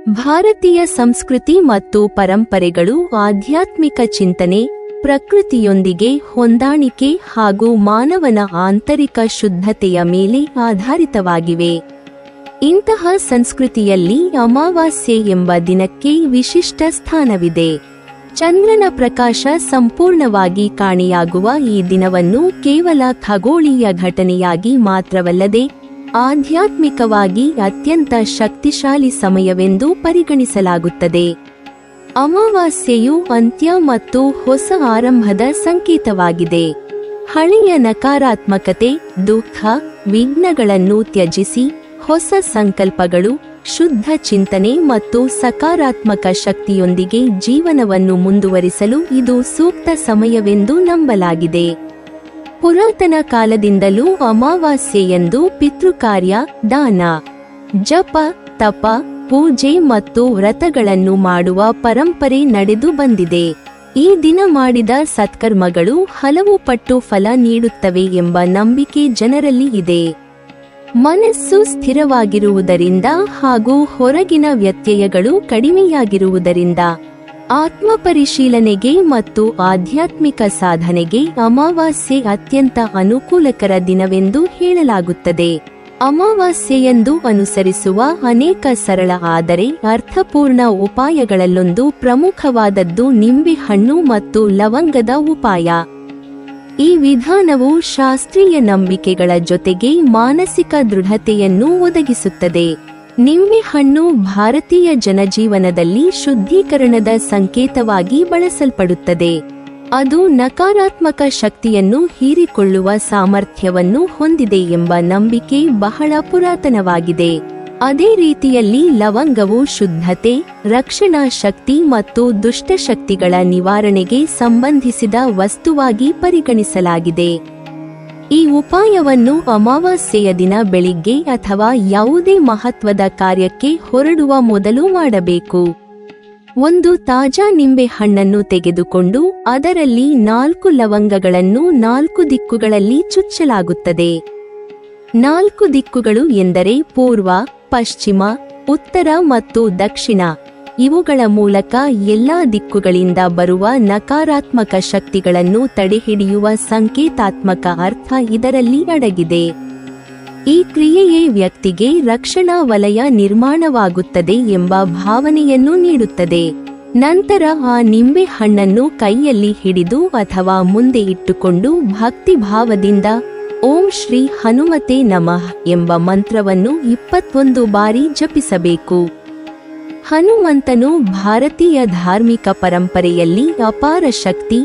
ಭಾರತೀಯ ಸಂಸ್ಕೃತಿ ಮತ್ತು ಪರಂಪರೆಗಳು ಆಧ್ಯಾತ್ಮಿಕ ಚಿಂತನೆ, ಪ್ರಕೃತಿಯೊಂದಿಗೆ ಹೊಂದಾಣಿಕೆ ಹಾಗೂ ಮಾನವನ ಆಂತರಿಕ ಶುದ್ಧತೆಯ ಮೇಲೆ ಆಧಾರಿತವಾಗಿವೆ. ಇಂತಹ ಸಂಸ್ಕೃತಿಯಲ್ಲಿ ಅಮಾವಾಸ್ಯೆ ಎಂಬ ದಿನಕ್ಕೆ ವಿಶಿಷ್ಟ ಸ್ಥಾನವಿದೆ. ಚಂದ್ರನ ಪ್ರಕಾಶ ಸಂಪೂರ್ಣವಾಗಿ ಕಾಣೆಯಾಗುವ ಈ ದಿನವನ್ನು ಕೇವಲ ಖಗೋಳೀಯ ಘಟನೆಯಾಗಿ ಮಾತ್ರವಲ್ಲದೆ ಆಧ್ಯಾತ್ಮಿಕವಾಗಿ ಅತ್ಯಂತ ಶಕ್ತಿಶಾಲಿ ಸಮಯವೆಂದು ಪರಿಗಣಿಸಲಾಗುತ್ತದೆ. ಅಮಾವಾಸ್ಯೆಯು ಅಂತ್ಯ ಮತ್ತು ಹೊಸ ಆರಂಭದ ಸಂಕೇತವಾಗಿದೆ. ಹಳೆಯ ನಕಾರಾತ್ಮಕತೆ, ದುಃಖ, ವಿಘ್ನಗಳನ್ನು ತ್ಯಜಿಸಿ ಹೊಸ ಸಂಕಲ್ಪಗಳು, ಶುದ್ಧ ಚಿಂತನೆ ಮತ್ತು ಸಕಾರಾತ್ಮಕ ಶಕ್ತಿಯೊಂದಿಗೆ ಜೀವನವನ್ನು ಮುಂದುವರಿಸಲು ಇದು ಸೂಕ್ತ ಸಮಯವೆಂದು ನಂಬಲಾಗಿದೆ. ಪುರಾತನ ಕಾಲದಿಂದಲೂ ಅಮಾವಾಸ್ಯೆಯಂದು ಪಿತೃಕಾರ್ಯ, ದಾನ, ಜಪ, ತಪ, ಪೂಜೆ ಮತ್ತು ವ್ರತಗಳನ್ನು ಮಾಡುವ ಪರಂಪರೆ ನಡೆದು ಬಂದಿದೆ. ಈ ದಿನ ಮಾಡಿದ ಸತ್ಕರ್ಮಗಳು ಹಲವು ಪಟ್ಟು ಫಲ ನೀಡುತ್ತವೆ ಎಂಬ ನಂಬಿಕೆ ಜನರಲ್ಲಿ ಇದೆ. ಮನಸ್ಸು ಸ್ಥಿರವಾಗಿರುವುದರಿಂದ ಹಾಗೂ ಹೊರಗಿನ ವ್ಯತ್ಯಯಗಳು ಕಡಿಮೆಯಾಗಿರುವುದರಿಂದ ಆತ್ಮಪರಿಶೀಲನೆಗೆ ಮತ್ತು ಆಧ್ಯಾತ್ಮಿಕ ಸಾಧನೆಗೆ ಅಮಾವಾಸ್ಯೆ ಅತ್ಯಂತ ಅನುಕೂಲಕರ ದಿನವೆಂದು ಹೇಳಲಾಗುತ್ತದೆ. ಅಮಾವಾಸ್ಯೆಯಂದು ಅನುಸರಿಸುವ ಅನೇಕ ಸರಳ ಆದರೆ ಅರ್ಥಪೂರ್ಣ ಉಪಾಯಗಳಲ್ಲೊಂದು ಪ್ರಮುಖವಾದದ್ದು ನಿಂಬೆಹಣ್ಣು ಮತ್ತು ಲವಂಗದ ಉಪಾಯ. ಈ ವಿಧಾನವು ಶಾಸ್ತ್ರೀಯ ನಂಬಿಕೆಗಳ ಜೊತೆಗೆ ಮಾನಸಿಕ ದೃಢತೆಯನ್ನು ಒದಗಿಸುತ್ತದೆ. ನಿಂಬೆಹಣ್ಣು ಭಾರತೀಯ ಜನಜೀವನದಲ್ಲಿ ಶುದ್ಧೀಕರಣದ ಸಂಕೇತವಾಗಿ ಬಳಸಲ್ಪಡುತ್ತದೆ. ಅದು ನಕಾರಾತ್ಮಕ ಶಕ್ತಿಯನ್ನು ಹೀರಿಕೊಳ್ಳುವ ಸಾಮರ್ಥ್ಯವನ್ನು ಹೊಂದಿದೆ ಎಂಬ ನಂಬಿಕೆ ಬಹಳ ಪುರಾತನವಾಗಿದೆ. ಅದೇ ರೀತಿಯಲ್ಲಿ ಲವಂಗವು ಶುದ್ಧತೆ, ರಕ್ಷಣಾ ಶಕ್ತಿ ಮತ್ತು ದುಷ್ಟಶಕ್ತಿಗಳ ನಿವಾರಣೆಗೆ ಸಂಬಂಧಿಸಿದ ವಸ್ತುವಾಗಿ ಪರಿಗಣಿಸಲಾಗಿದೆ. ಈ ಉಪಾಯವನ್ನು ಅಮಾವಾಸ್ಯೆಯ ದಿನ ಬೆಳಿಗ್ಗೆ ಅಥವಾ ಯಾವುದೇ ಮಹತ್ವದ ಕಾರ್ಯಕ್ಕೆ ಹೊರಡುವ ಮೊದಲು ಮಾಡಬೇಕು. ಒಂದು ತಾಜಾ ನಿಂಬೆ ಹಣ್ಣನ್ನು ತೆಗೆದುಕೊಂಡು ಅದರಲ್ಲಿ 4 ಲವಂಗಗಳನ್ನು 4 ದಿಕ್ಕುಗಳಲ್ಲಿ ಚುಚ್ಚಲಾಗುತ್ತದೆ. 4 ದಿಕ್ಕುಗಳು ಎಂದರೆ ಪೂರ್ವ, ಪಶ್ಚಿಮ, ಉತ್ತರ ಮತ್ತು ದಕ್ಷಿಣ. ಇವುಗಳ ಮೂಲಕ ಎಲ್ಲಾ ದಿಕ್ಕುಗಳಿಂದ ಬರುವ ನಕಾರಾತ್ಮಕ ಶಕ್ತಿಗಳನ್ನು ತಡೆಹಿಡಿಯುವ ಸಂಕೇತಾತ್ಮಕ ಅರ್ಥ ಇದರಲ್ಲಿ ಅಡಗಿದೆ. ಈ ಕ್ರಿಯೆಯೇ ವ್ಯಕ್ತಿಗೆ ರಕ್ಷಣಾ ವಲಯ ನಿರ್ಮಾಣವಾಗುತ್ತದೆ ಎಂಬ ಭಾವನೆಯನ್ನು ನೀಡುತ್ತದೆ. ನಂತರ ಆ ನಿಂಬೆ ಹಣ್ಣನ್ನು ಕೈಯಲ್ಲಿ ಹಿಡಿದು ಅಥವಾ ಮುಂದೆ ಇಟ್ಟುಕೊಂಡು ಭಕ್ತಿ ಭಾವದಿಂದ ಓಂ ಶ್ರೀ ಹನುಮತೆ ನಮಃ ಎಂಬ ಮಂತ್ರವನ್ನು 21 ಬಾರಿ ಜಪಿಸಬೇಕು. ಹನುಮಂತನು ಭಾರತೀಯ ಧಾರ್ಮಿಕ ಪರಂಪರೆಯಲ್ಲಿ ಅಪಾರ ಶಕ್ತಿ,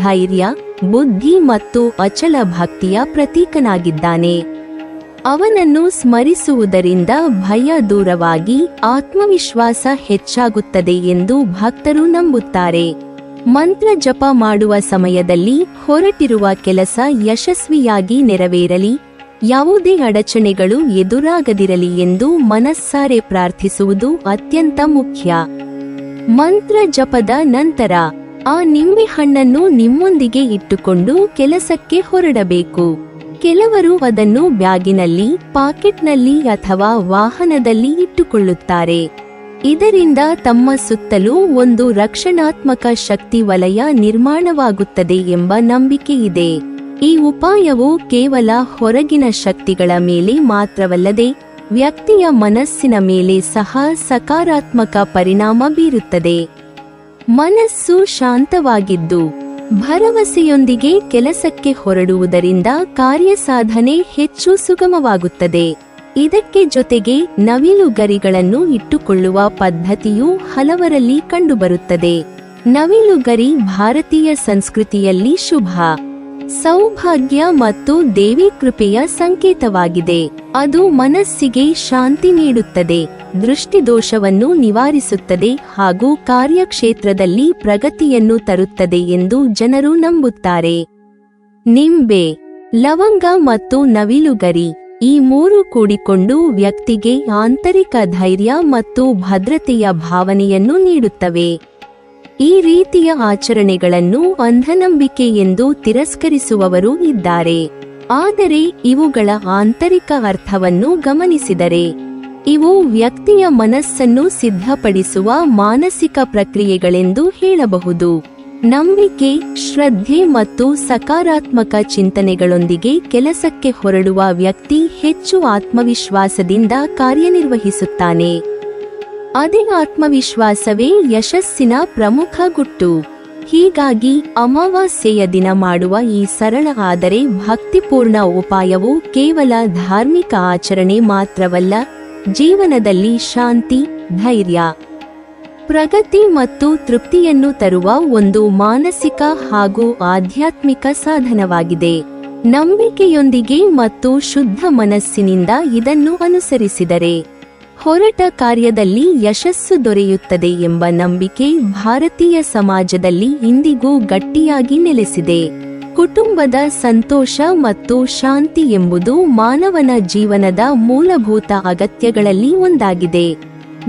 ಧೈರ್ಯ, ಬುದ್ಧಿ ಮತ್ತು ಅಚಲ ಭಕ್ತಿಯ ಪ್ರತೀಕನಾಗಿದ್ದಾನೆ. ಅವನನ್ನು ಸ್ಮರಿಸುವುದರಿಂದ ಭಯ ದೂರವಾಗಿ ಆತ್ಮವಿಶ್ವಾಸ ಹೆಚ್ಚಾಗುತ್ತದೆ ಎಂದು ಭಕ್ತರು ನಂಬುತ್ತಾರೆ. ಮಂತ್ರ ಜಪ ಮಾಡುವ ಸಮಯದಲ್ಲಿ ಹೊರಟಿರುವ ಕೆಲಸ ಯಶಸ್ವಿಯಾಗಿ ನೆರವೇರಲಿ, ಯಾವುದೇ ಅಡಚಣೆಗಳು ಎದುರಾಗದಿರಲಿ ಎಂದು ಮನಸ್ಸಾರೆ ಪ್ರಾರ್ಥಿಸುವುದು ಅತ್ಯಂತ ಮುಖ್ಯ. ಮಂತ್ರ ಜಪದ ನಂತರ ಆ ನಿಂಬೆ ಹಣ್ಣನ್ನು ನಿಮ್ಮೊಂದಿಗೆ ಇಟ್ಟುಕೊಂಡು ಕೆಲಸಕ್ಕೆ ಹೊರಡಬೇಕು. ಕೆಲವರು ಅದನ್ನು ಬ್ಯಾಗಿನಲ್ಲಿ, ಪಾಕೆಟ್ನಲ್ಲಿ ಅಥವಾ ವಾಹನದಲ್ಲಿ ಇಟ್ಟುಕೊಳ್ಳುತ್ತಾರೆ. ಇದರಿಂದ ತಮ್ಮ ಸುತ್ತಲೂ ಒಂದು ರಕ್ಷಣಾತ್ಮಕ ಶಕ್ತಿ ವಲಯ ನಿರ್ಮಾಣವಾಗುತ್ತದೆ ಎಂಬ ನಂಬಿಕೆ ಇದೆ. ಈ ಉಪಾಯವು ಕೇವಲ ಹೊರಗಿನ ಶಕ್ತಿಗಳ ಮೇಲೆ ಮಾತ್ರವಲ್ಲದೆ ವ್ಯಕ್ತಿಯ ಮನಸ್ಸಿನ ಮೇಲೆ ಸಹ ಸಕಾರಾತ್ಮಕ ಪರಿಣಾಮ ಬೀರುತ್ತದೆ. ಮನಸ್ಸು ಶಾಂತವಾಗಿದ್ದು ಭರವಸೆಯೊಂದಿಗೆ ಕೆಲಸಕ್ಕೆ ಹೊರಡುವುದರಿಂದ ಕಾರ್ಯಸಾಧನೆ ಹೆಚ್ಚು ಸುಗಮವಾಗುತ್ತದೆ. ಇದಕ್ಕೆ ಜೊತೆಗೆ ನವಿಲುಗರಿಗಳನ್ನು ಇಟ್ಟುಕೊಳ್ಳುವ ಪದ್ಧತಿಯೂ ಹಲವರಲ್ಲಿ ಕಂಡುಬರುತ್ತದೆ. ನವಿಲುಗರಿ ಭಾರತೀಯ ಸಂಸ್ಕೃತಿಯಲ್ಲಿ ಶುಭ, ಸೌಭಾಗ್ಯ ಮತ್ತು ದೇವಿ ಕೃಪೆಯ ಸಂಕೇತವಾಗಿದೆ. ಅದು ಮನಸ್ಸಿಗೆ ಶಾಂತಿ ನೀಡುತ್ತದೆ, ದೃಷ್ಟಿದೋಷವನ್ನು ನಿವಾರಿಸುತ್ತದೆ ಹಾಗೂ ಕಾರ್ಯಕ್ಷೇತ್ರದಲ್ಲಿ ಪ್ರಗತಿಯನ್ನು ತರುತ್ತದೆ ಎಂದು ಜನರು ನಂಬುತ್ತಾರೆ. ನಿಂಬೆ, ಲವಂಗ ಮತ್ತು ನವಿಲುಗರಿ ಈ 3 ಕೂಡಿಕೊಂಡು ವ್ಯಕ್ತಿಗೆ ಆಂತರಿಕ ಧೈರ್ಯ ಮತ್ತು ಭದ್ರತೆಯ ಭಾವನೆಯನ್ನು ನೀಡುತ್ತವೆ. ಈ ರೀತಿಯ ಆಚರಣೆಗಳನ್ನು ಅಂಧನಂಬಿಕೆ ಎಂದು ತಿರಸ್ಕರಿಸುವವರು ಇದ್ದಾರೆ. ಆದರೆ ಇವುಗಳ ಆಂತರಿಕ ಅರ್ಥವನ್ನು ಗಮನಿಸಿದರೆ ಇವು ವ್ಯಕ್ತಿಯ ಮನಸ್ಸನ್ನು ಸಿದ್ಧಪಡಿಸುವ ಮಾನಸಿಕ ಪ್ರಕ್ರಿಯೆಗಳೆಂದು ಹೇಳಬಹುದು. ನಂಬಿಕೆ, ಶ್ರದ್ಧೆ ಮತ್ತು ಸಕಾರಾತ್ಮಕ ಚಿಂತನೆಗಳೊಂದಿಗೆ ಕೆಲಸಕ್ಕೆ ಹೊರಡುವ ವ್ಯಕ್ತಿ ಹೆಚ್ಚು ಆತ್ಮವಿಶ್ವಾಸದಿಂದ ಕಾರ್ಯನಿರ್ವಹಿಸುತ್ತಾನೆ. ಅದೇ ಆತ್ಮವಿಶ್ವಾಸವೇ ಯಶಸ್ಸಿನ ಪ್ರಮುಖ ಗುಟ್ಟು. ಹೀಗಾಗಿ ಅಮಾವಾಸ್ಯೆಯ ದಿನ ಮಾಡುವ ಈ ಸರಳ ಆದರೆ ಭಕ್ತಿಪೂರ್ಣ ಉಪಾಯವು ಕೇವಲ ಧಾರ್ಮಿಕ ಆಚರಣೆ ಮಾತ್ರವಲ್ಲ, ಜೀವನದಲ್ಲಿ ಶಾಂತಿ, ಧೈರ್ಯ, ಪ್ರಗತಿ ಮತ್ತು ತೃಪ್ತಿಯನ್ನು ತರುವ ಒಂದು ಮಾನಸಿಕ ಹಾಗೂ ಆಧ್ಯಾತ್ಮಿಕ ಸಾಧನವಾಗಿದೆ. ನಂಬಿಕೆಯೊಂದಿಗೆ ಮತ್ತು ಶುದ್ಧ ಮನಸ್ಸಿನಿಂದ ಇದನ್ನು ಅನುಸರಿಸಿದರೆ ಹೊರಟ ಕಾರ್ಯದಲ್ಲಿ ಯಶಸ್ಸು ದೊರೆಯುತ್ತದೆ ಎಂಬ ನಂಬಿಕೆ ಭಾರತೀಯ ಸಮಾಜದಲ್ಲಿ ಇಂದಿಗೂ ಗಟ್ಟಿಯಾಗಿ ನೆಲೆಸಿದೆ. ಕುಟುಂಬದ ಸಂತೋಷ ಮತ್ತು ಶಾಂತಿ ಎಂಬುದು ಮಾನವನ ಜೀವನದ ಮೂಲಭೂತ ಅಗತ್ಯಗಳಲ್ಲಿ ಒಂದಾಗಿದೆ.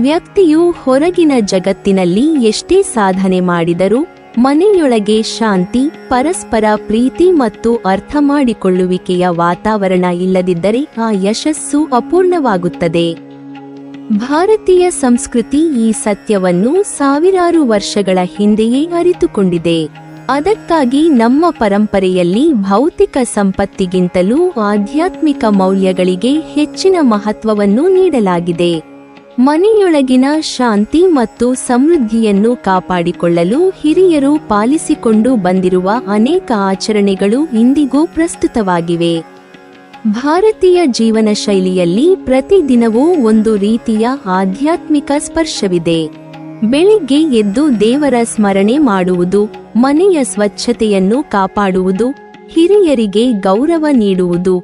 ವ್ಯಕ್ತಿಯು ಹೊರಗಿನ ಜಗತ್ತಿನಲ್ಲಿ ಎಷ್ಟೇ ಸಾಧನೆ ಮಾಡಿದರೂ ಮನೆಯೊಳಗೆ ಶಾಂತಿ, ಪರಸ್ಪರ ಪ್ರೀತಿ ಮತ್ತು ಅರ್ಥಮಾಡಿಕೊಳ್ಳುವಿಕೆಯ ವಾತಾವರಣ ಇಲ್ಲದಿದ್ದರೆ ಆ ಯಶಸ್ಸು ಅಪೂರ್ಣವಾಗುತ್ತದೆ. ಭಾರತೀಯ ಸಂಸ್ಕೃತಿ ಈ ಸತ್ಯವನ್ನು ಸಾವಿರಾರು ವರ್ಷಗಳ ಹಿಂದೆಯೇ ಅರಿತುಕೊಂಡಿದೆ. ಅದಕ್ಕಾಗಿ ನಮ್ಮ ಪರಂಪರೆಯಲ್ಲಿ ಭೌತಿಕ ಸಂಪತ್ತಿಗಿಂತಲೂ ಆಧ್ಯಾತ್ಮಿಕ ಮೌಲ್ಯಗಳಿಗೆ ಹೆಚ್ಚಿನ ಮಹತ್ವವನ್ನು ನೀಡಲಾಗಿದೆ. ಮನೆಯೊಳಗಿನ ಶಾಂತಿ ಮತ್ತು ಸಮೃದ್ಧಿಯನ್ನು ಕಾಪಾಡಿಕೊಳ್ಳಲು ಹಿರಿಯರು ಪಾಲಿಸಿಕೊಂಡು ಬಂದಿರುವ ಅನೇಕ ಆಚರಣೆಗಳು ಇಂದಿಗೂ ಪ್ರಸ್ತುತವಾಗಿವೆ. ಭಾರತೀಯ ಜೀವನ ಶೈಲಿಯಲ್ಲಿ ಪ್ರತಿದಿನವೂ ಒಂದು ರೀತಿಯ ಆಧ್ಯಾತ್ಮಿಕ ಸ್ಪರ್ಶವಿದೆ. ಬೆಳಿಗ್ಗೆ ಎದ್ದು ದೇವರ ಸ್ಮರಣೆ ಮಾಡುವುದು, ಮನೆಯ ಸ್ವಚ್ಛತೆಯನ್ನು ಕಾಪಾಡುವುದು, ಹಿರಿಯರಿಗೆ ಗೌರವ ನೀಡುವುದು,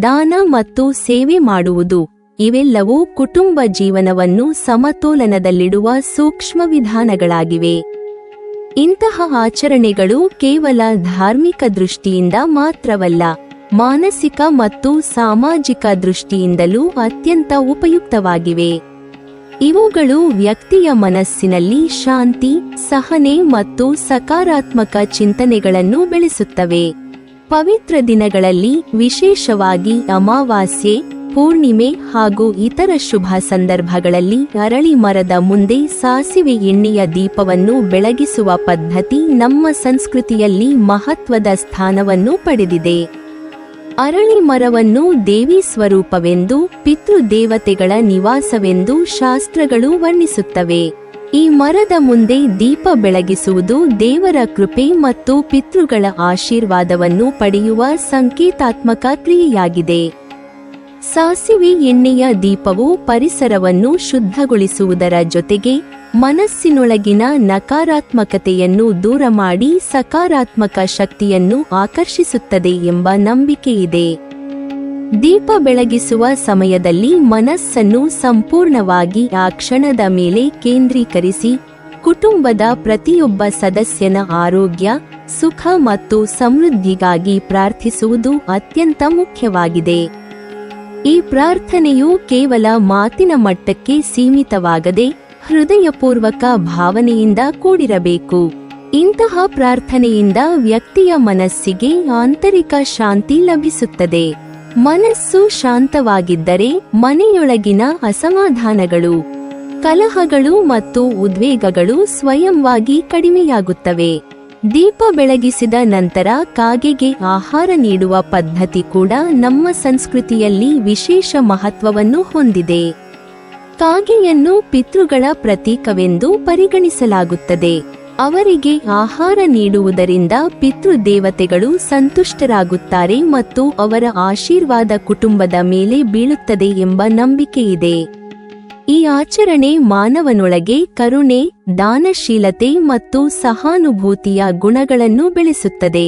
ದಾನ ಮತ್ತು ಸೇವೆ ಮಾಡುವುದು ಇವೆಲ್ಲವೂ ಕುಟುಂಬ ಜೀವನವನ್ನು ಸಮತೋಲನದಲ್ಲಿಡುವ ಸೂಕ್ಷ್ಮ ವಿಧಾನಗಳಾಗಿವೆ. ಇಂತಹ ಆಚರಣೆಗಳು ಕೇವಲ ಧಾರ್ಮಿಕ ದೃಷ್ಟಿಯಿಂದ ಮಾತ್ರವಲ್ಲ, ಮಾನಸಿಕ ಮತ್ತು ಸಾಮಾಜಿಕ ದೃಷ್ಟಿಯಿಂದಲೂ ಅತ್ಯಂತ ಉಪಯುಕ್ತವಾಗಿವೆ. ಇವುಗಳು ವ್ಯಕ್ತಿಯ ಮನಸ್ಸಿನಲ್ಲಿ ಶಾಂತಿ, ಸಹನೆ ಮತ್ತು ಸಕಾರಾತ್ಮಕ ಚಿಂತನೆಗಳನ್ನು ಬೆಳೆಸುತ್ತವೆ. ಪವಿತ್ರ ದಿನಗಳಲ್ಲಿ, ವಿಶೇಷವಾಗಿ ಅಮಾವಾಸ್ಯೆ, ಪೂರ್ಣಿಮೆ ಹಾಗೂ ಇತರ ಶುಭ ಸಂದರ್ಭಗಳಲ್ಲಿ ಅರಳಿ ಮರದ ಮುಂದೆ ಸಾಸಿವೆ ಎಣ್ಣೆಯ ದೀಪವನ್ನು ಬೆಳಗಿಸುವ ಪದ್ಧತಿ ನಮ್ಮ ಸಂಸ್ಕೃತಿಯಲ್ಲಿ ಮಹತ್ವದ ಸ್ಥಾನವನ್ನು ಪಡೆದಿದೆ. ಅರಳಿ ಮರವನ್ನು ದೇವಿ ಸ್ವರೂಪವೆಂದು, ಪಿತೃದೇವತೆಗಳ ನಿವಾಸವೆಂದು ಶಾಸ್ತ್ರಗಳು ವರ್ಣಿಸುತ್ತವೆ. ಈ ಮರದ ಮುಂದೆ ದೀಪ ಬೆಳಗಿಸುವುದು ದೇವರ ಕೃಪೆ ಮತ್ತು ಪಿತೃಗಳ ಆಶೀರ್ವಾದವನ್ನು ಪಡೆಯುವ ಸಂಕೇತಾತ್ಮಕ ಕ್ರಿಯೆಯಾಗಿದೆ. ಸಾಸಿವೆ ಎಣ್ಣೆಯ ದೀಪವು ಪರಿಸರವನ್ನು ಶುದ್ಧಗೊಳಿಸುವುದರ ಜೊತೆಗೆ ಮನಸ್ಸಿನೊಳಗಿನ ನಕಾರಾತ್ಮಕತೆಯನ್ನು ದೂರ ಮಾಡಿ ಸಕಾರಾತ್ಮಕ ಶಕ್ತಿಯನ್ನು ಆಕರ್ಷಿಸುತ್ತದೆ ಎಂಬ ನಂಬಿಕೆಯಿದೆ. ದೀಪ ಬೆಳಗಿಸುವ ಸಮಯದಲ್ಲಿ ಮನಸ್ಸನ್ನು ಸಂಪೂರ್ಣವಾಗಿ ಆ ಕ್ಷಣದ ಮೇಲೆ ಕೇಂದ್ರೀಕರಿಸಿ ಕುಟುಂಬದ ಪ್ರತಿಯೊಬ್ಬ ಸದಸ್ಯನ ಆರೋಗ್ಯ, ಸುಖ ಮತ್ತು ಸಮೃದ್ಧಿಗಾಗಿ ಪ್ರಾರ್ಥಿಸುವುದು ಅತ್ಯಂತ ಮುಖ್ಯವಾಗಿದೆ. ಈ ಪ್ರಾರ್ಥನೆಯು ಕೇವಲ ಮಾತಿನ ಮಟ್ಟಕ್ಕೆ ಸೀಮಿತವಾಗದೆ ಹೃದಯಪೂರ್ವಕ ಭಾವನೆಯಿಂದ ಕೂಡಿರಬೇಕು. ಇಂತಹ ಪ್ರಾರ್ಥನೆಯಿಂದ ವ್ಯಕ್ತಿಯ ಮನಸ್ಸಿಗೆ ಆಂತರಿಕ ಶಾಂತಿ ಲಭಿಸುತ್ತದೆ. ಮನಸ್ಸು ಶಾಂತವಾಗಿದ್ದರೆ ಮನೆಯೊಳಗಿನ ಅಸಮಾಧಾನಗಳು, ಕಲಹಗಳು ಮತ್ತು ಉದ್ವೇಗಗಳು ಸ್ವಯಂವಾಗಿ ಕಡಿಮೆಯಾಗುತ್ತವೆ. ದೀಪ ಬೆಳಗಿಸಿದ ನಂತರ ಕಾಗೆಗೆ ಆಹಾರ ನೀಡುವ ಪದ್ಧತಿ ಕೂಡ ನಮ್ಮ ಸಂಸ್ಕೃತಿಯಲ್ಲಿ ವಿಶೇಷ ಮಹತ್ವವನ್ನು ಹೊಂದಿದೆ. ಕಾಗೆಯನ್ನು ಪಿತೃಗಳ ಪ್ರತೀಕವೆಂದು ಪರಿಗಣಿಸಲಾಗುತ್ತದೆ. ಅವರಿಗೆ ಆಹಾರ ನೀಡುವುದರಿಂದ ಪಿತೃದೇವತೆಗಳು ಸಂತುಷ್ಟರಾಗುತ್ತಾರೆ ಮತ್ತು ಅವರ ಆಶೀರ್ವಾದ ಕುಟುಂಬದ ಮೇಲೆ ಬೀಳುತ್ತದೆ ಎಂಬ ನಂಬಿಕೆಯಿದೆ. ಈ ಆಚರಣೆ ಮಾನವನೊಳಗೆ ಕರುಣೆ, ದಾನಶೀಲತೆ ಮತ್ತು ಸಹಾನುಭೂತಿಯ ಗುಣಗಳನ್ನು ಬೆಳೆಸುತ್ತದೆ.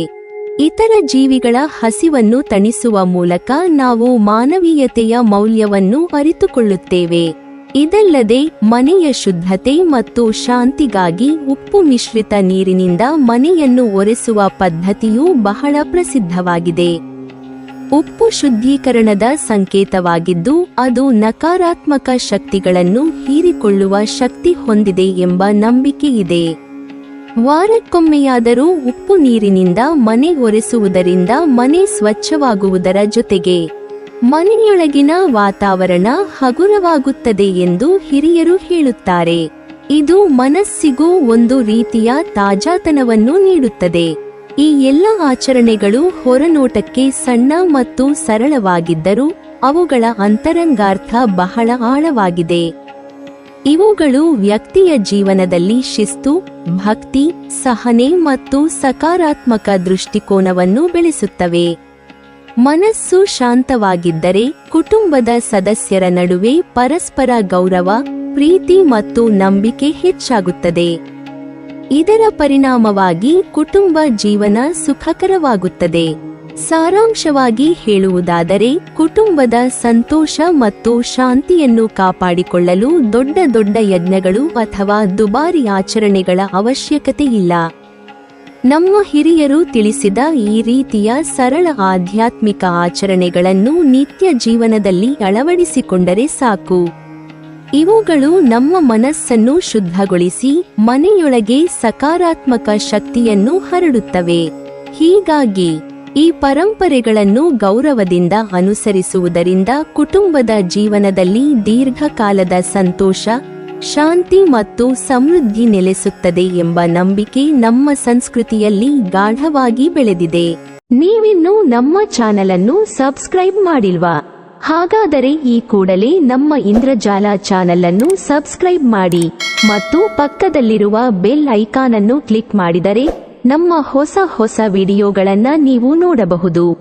ಇತರ ಜೀವಿಗಳ ಹಸಿವನ್ನು ತಣಿಸುವ ಮೂಲಕ ನಾವು ಮಾನವೀಯತೆಯ ಮೌಲ್ಯವನ್ನು ಅರಿತುಕೊಳ್ಳುತ್ತೇವೆ. ಇದಲ್ಲದೆ ಮನೆಯ ಶುದ್ಧತೆ ಮತ್ತು ಶಾಂತಿಗಾಗಿ ಉಪ್ಪು ಮಿಶ್ರಿತ ನೀರಿನಿಂದ ಮನೆಯನ್ನು ಒರೆಸುವ ಪದ್ಧತಿಯೂ ಬಹಳ ಪ್ರಸಿದ್ಧವಾಗಿದೆ. ಉಪ್ಪು ಶುದ್ಧೀಕರಣದ ಸಂಕೇತವಾಗಿದ್ದು ಅದು ನಕಾರಾತ್ಮಕ ಶಕ್ತಿಗಳನ್ನು ಹೀರಿಕೊಳ್ಳುವ ಶಕ್ತಿ ಹೊಂದಿದೆ ಎಂಬ ನಂಬಿಕೆಯಿದೆ. ವಾರಕ್ಕೊಮ್ಮೆಯಾದರೂ ಉಪ್ಪು ನೀರಿನಿಂದ ಮನೆ ಒರೆಸುವುದರಿಂದ ಮನೆ ಸ್ವಚ್ಛವಾಗುವುದರ ಜೊತೆಗೆ ಮನೆಯೊಳಗಿನ ವಾತಾವರಣ ಹಗುರವಾಗುತ್ತದೆ ಎಂದು ಹಿರಿಯರು ಹೇಳುತ್ತಾರೆ. ಇದು ಮನಸ್ಸಿಗೂ ಒಂದು ರೀತಿಯ ತಾಜಾತನವನ್ನು ನೀಡುತ್ತದೆ. ಈ ಎಲ್ಲ ಆಚರಣೆಗಳು ಹೊರನೋಟಕ್ಕೆ ಸಣ್ಣ ಮತ್ತು ಸರಳವಾಗಿದ್ದರೂ ಅವುಗಳ ಅಂತರಂಗಾರ್ಥ ಬಹಳ ಆಳವಾಗಿದೆ. ಇವುಗಳು ವ್ಯಕ್ತಿಯ ಜೀವನದಲ್ಲಿ ಶಿಸ್ತು, ಭಕ್ತಿ, ಸಹನೆ ಮತ್ತು ಸಕಾರಾತ್ಮಕ ದೃಷ್ಟಿಕೋನವನ್ನು ಬೆಳೆಸುತ್ತವೆ. ಮನಸ್ಸು ಶಾಂತವಾಗಿದ್ದರೆ ಕುಟುಂಬದ ಸದಸ್ಯರ ನಡುವೆ ಪರಸ್ಪರ ಗೌರವ, ಪ್ರೀತಿ ಮತ್ತು ನಂಬಿಕೆ ಹೆಚ್ಚಾಗುತ್ತದೆ. ಇದರ ಪರಿಣಾಮವಾಗಿ ಕುಟುಂಬ ಜೀವನ ಸುಖಕರವಾಗುತ್ತದೆ. ಸಾರಾಂಶವಾಗಿ ಹೇಳುವುದಾದರೆ, ಕುಟುಂಬದ ಸಂತೋಷ ಮತ್ತು ಶಾಂತಿಯನ್ನು ಕಾಪಾಡಿಕೊಳ್ಳಲು ದೊಡ್ಡ ದೊಡ್ಡ ಯಜ್ಞಗಳು ಅಥವಾ ದುಬಾರಿ ಆಚರಣೆಗಳ ಅವಶ್ಯಕತೆಯಿಲ್ಲ. ನಮ್ಮ ಹಿರಿಯರು ತಿಳಿಸಿದ ಈ ರೀತಿಯ ಸರಳ ಆಧ್ಯಾತ್ಮಿಕ ಆಚರಣೆಗಳನ್ನು ನಿತ್ಯ ಜೀವನದಲ್ಲಿ ಅಳವಡಿಸಿಕೊಂಡರೆ ಸಾಕು. ಇವುಗಳು ನಮ್ಮ ಮನಸ್ಸನ್ನು ಶುದ್ಧಗೊಳಿಸಿ ಮನೆಯೊಳಗೆ ಸಕಾರಾತ್ಮಕ ಶಕ್ತಿಯನ್ನು ಹರಡುತ್ತವೆ. ಹೀಗಾಗಿ ಈ ಪರಂಪರೆಗಳನ್ನು ಗೌರವದಿಂದ ಅನುಸರಿಸುವುದರಿಂದ ಕುಟುಂಬದ ಜೀವನದಲ್ಲಿ ದೀರ್ಘಕಾಲದ ಸಂತೋಷ, ಶಾಂತಿ ಮತ್ತು ಸಮೃದ್ಧಿ ನೆಲೆಸುತ್ತದೆ ಎಂಬ ನಂಬಿಕೆ ನಮ್ಮ ಸಂಸ್ಕೃತಿಯಲ್ಲಿ ಗಾಢವಾಗಿ ಬೆಳೆದಿದೆ. ನೀವಿನ್ನೂ ನಮ್ಮ ಚಾನೆಲ್ ಅನ್ನು ಸಬ್ಸ್ಕ್ರೈಬ್ ಮಾಡಿಲ್ವಾ? ಹಾಗಾದರೆ ಈ ಕೂಡಲೇ ನಮ್ಮ ಇಂದ್ರಜಾಲ ಚಾನೆಲ್ ಅನ್ನು ಸಬ್ಸ್ಕ್ರೈಬ್ ಮಾಡಿ ಮತ್ತು ಪಕ್ಕದಲ್ಲಿರುವ ಬೆಲ್ ಐಕಾನ್ ಅನ್ನು ಕ್ಲಿಕ್ ಮಾಡಿದರೆ ನಮ್ಮ ಹೊಸ ವಿಡಿಯೋಗಳನ್ನು ನೀವು ನೋಡಬಹುದು.